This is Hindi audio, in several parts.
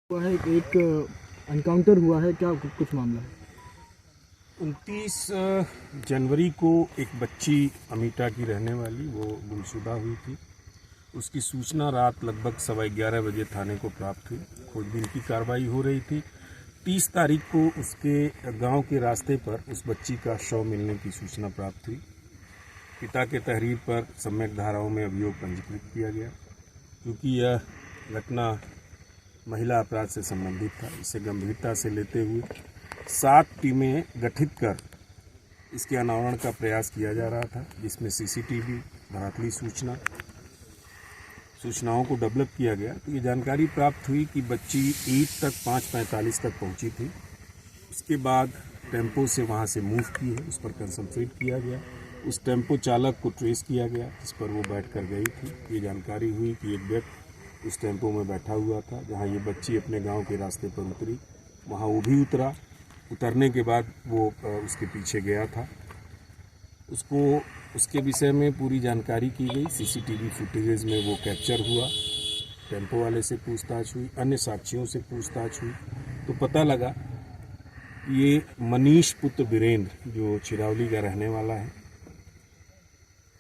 हुआ है एक एनकाउंटर हुआ है, क्या कुछ मामला है? 29 जनवरी को एक बच्ची अमीटा की रहने वाली वो गुमशुदा हुई थी। उसकी सूचना रात लगभग 11:15 बजे थाने को प्राप्त हुई। खोजबीन की कार्रवाई हो रही थी। 30 तारीख को उसके गांव के रास्ते पर उस बच्ची का शव मिलने की सूचना प्राप्त हुई। पिता के तहरीर पर सम्यक धाराओं में अभियोग पंजीकृत किया गया। क्योंकि यह घटना महिला अपराध से संबंधित था, इसे गंभीरता से लेते हुए 7 टीमें गठित कर इसके अनावरण का प्रयास किया जा रहा था, जिसमें सीसीटीवी, धरातली सूचनाओं को डेवलप किया गया। तो ये जानकारी प्राप्त हुई कि बच्ची ईट तक 5:45 तक पहुंची थी। उसके बाद टेम्पो से वहां से मूव की है, उस पर कंसंट्रेट किया गया। उस टेम्पो चालक को ट्रेस किया गया जिस पर वो बैठ कर गई थी। ये जानकारी हुई कि एक व्यक्ति उस टेम्पो में बैठा हुआ था। जहां ये बच्ची अपने गांव के रास्ते पर उतरी, वहां वो भी उतरा। उतरने के बाद वो उसके पीछे गया था। उसके विषय में पूरी जानकारी की गई। सीसीटीवी फुटेजेस में वो कैप्चर हुआ। टेम्पो वाले से पूछताछ हुई, अन्य साक्षियों से पूछताछ हुई, तो पता लगा ये मनीष पुत्र वीरेंद्र जो चिरौली का रहने वाला है,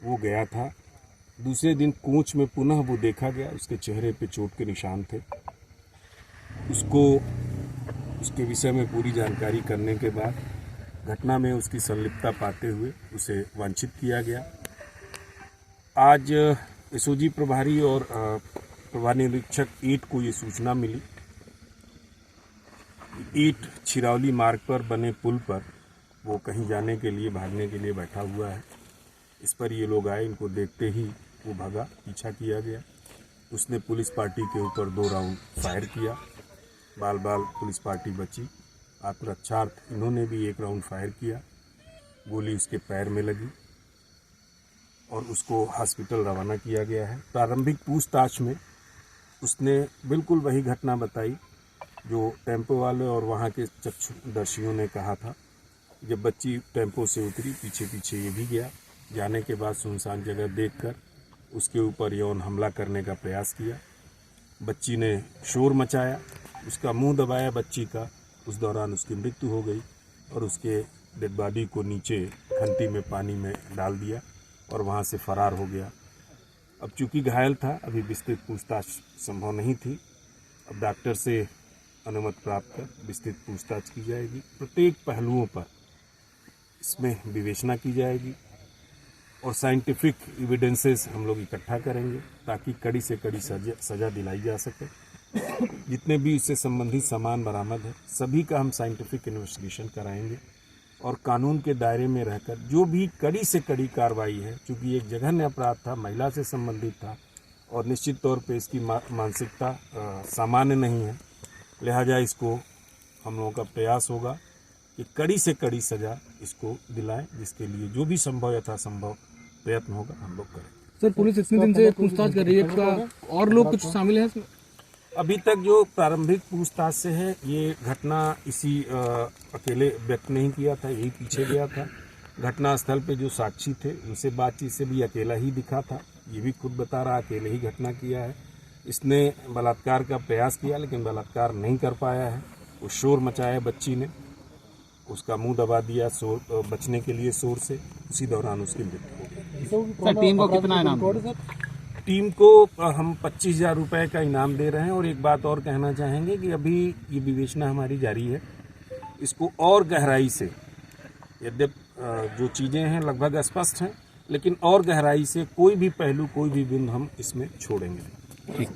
वो गया था। दूसरे दिन कोच में पुनः वो देखा गया। उसके चेहरे पे चोट के निशान थे। उसके विषय में पूरी जानकारी करने के बाद घटना में उसकी संलिप्तता पाते हुए उसे वांछित किया गया। आज एसओजी प्रभारी और प्रभारी निरीक्षक ईट को ये सूचना मिली। ईट छिरौली मार्ग पर बने पुल पर वो कहीं जाने के लिए, भागने के लिए बैठा हुआ है। इस पर ये लोग आए, इनको देखते ही वो भागा, पीछा किया गया। उसने पुलिस पार्टी के ऊपर 2 राउंड फायर किया। बाल पुलिस पार्टी बची। आत्मरक्षार्थ इन्होंने भी 1 राउंड फायर किया। गोली उसके पैर में लगी और उसको हॉस्पिटल रवाना किया गया है। प्रारंभिक पूछताछ में उसने बिल्कुल वही घटना बताई जो टेम्पो वाले और वहाँ के चक्षुदर्शियों ने कहा था। जब बच्ची टेम्पो से उतरी, पीछे पीछे ये भी गया। जाने के बाद सुनसान जगह देखकर उसके ऊपर यौन हमला करने का प्रयास किया। बच्ची ने शोर मचाया, उसका मुंह दबाया बच्ची का। उस दौरान उसकी मृत्यु हो गई और उसके डेड बॉडी को नीचे खंती में पानी में डाल दिया और वहां से फरार हो गया। अब चूंकि घायल था, अभी विस्तृत पूछताछ संभव नहीं थी। अब डॉक्टर से अनुमति प्राप्त कर विस्तृत पूछताछ की जाएगी। प्रत्येक पहलुओं पर इसमें विवेचना की जाएगी और साइंटिफिक एविडेंसेस हम लोग इकट्ठा करेंगे ताकि कड़ी से कड़ी सजा दिलाई जा सके। जितने भी इससे संबंधित सामान बरामद है, सभी का हम साइंटिफिक इन्वेस्टिगेशन कराएंगे और कानून के दायरे में रहकर जो भी कड़ी से कड़ी कार्रवाई है, क्योंकि एक जघन्य अपराध था, महिला से संबंधित था और निश्चित तौर पे इसकी मानसिकता सामान्य नहीं है। लिहाजा इसको हम लोगों का प्रयास होगा कि कड़ी से कड़ी सजा इसको दिलाएं, जिसके लिए जो भी संभव यथासंभव प्रयत्न होगा हम लोग करें। सर, पुलिस इतने दिन से पूछताछ कर रही है, क्या और लोग कुछ शामिल हैं इसमें? अभी तक जो प्रारंभिक पूछताछ से है, ये घटना इसी अकेले व्यक्ति नहीं किया था, यही पीछे गया था। घटना स्थल पे जो साक्षी थे उनसे बातचीत से भी अकेला ही दिखा था। ये भी खुद बता रहा अकेले ही घटना किया है। इसने बलात्कार का प्रयास किया लेकिन बलात्कार नहीं कर पाया है। वो शोर मचाया बच्ची ने, उसका मुंह दबा दिया शोर बचने के लिए शोर से। उसी दौरान उसकी मृत्यु हो गई। सर, टीम को कितना इनाम? टीम को हम 25,000 रुपए का इनाम दे रहे हैं। और एक बात और कहना चाहेंगे कि अभी ये विवेचना हमारी जारी है। इसको और गहराई से, यद्यपि जो चीज़ें हैं लगभग स्पष्ट हैं, लेकिन और गहराई से कोई भी पहलू, कोई भी बिंदु हम इसमें छोड़ेंगे। ठीक।